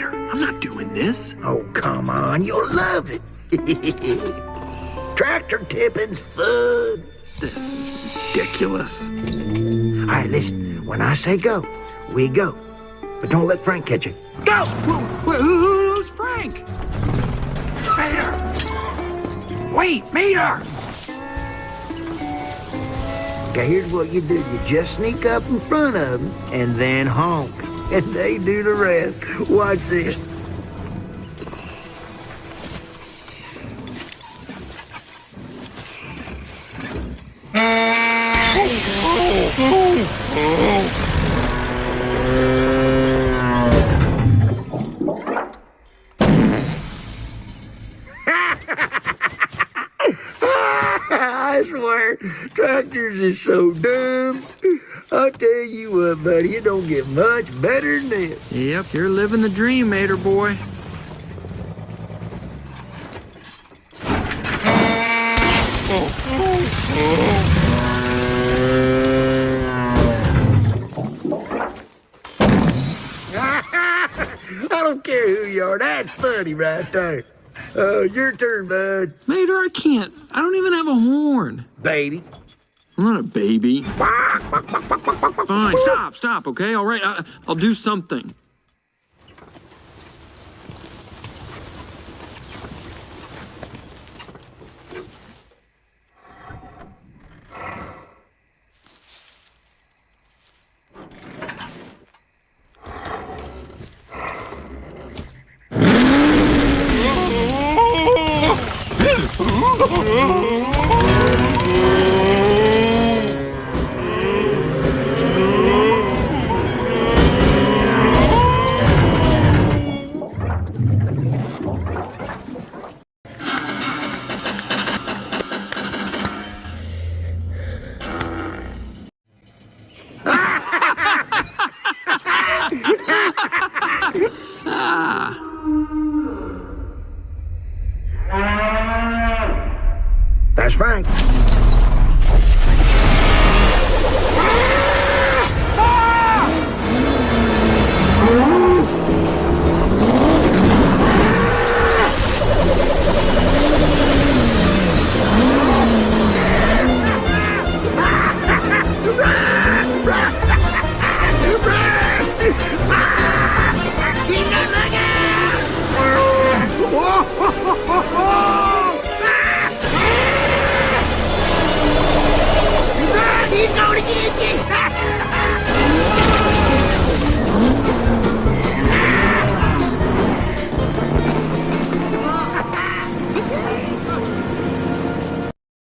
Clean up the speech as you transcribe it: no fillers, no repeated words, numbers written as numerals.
I'm not doing this. Oh, come on. You'll love it. Tractor tipping's fun. This is ridiculous. All right, listen. When I say go, we go. But don't let Frank catch you. Go! Who's Frank? Mater! Wait, Mater! Okay, here's what you do. You just sneak up in front of them and then honk. And they do the rest. Watch this. I swear, tractors is so dumb. I'll tell you what, buddy, it don't get much better than this. Yep, you're living the dream, Mater boy. I don't care who you are. That's funny right there. Your turn, bud. Mater, I can't. I don't even have a horn. Baby. I'm not a baby. Fine, stop, okay? All right, I'll do something. That's Frank.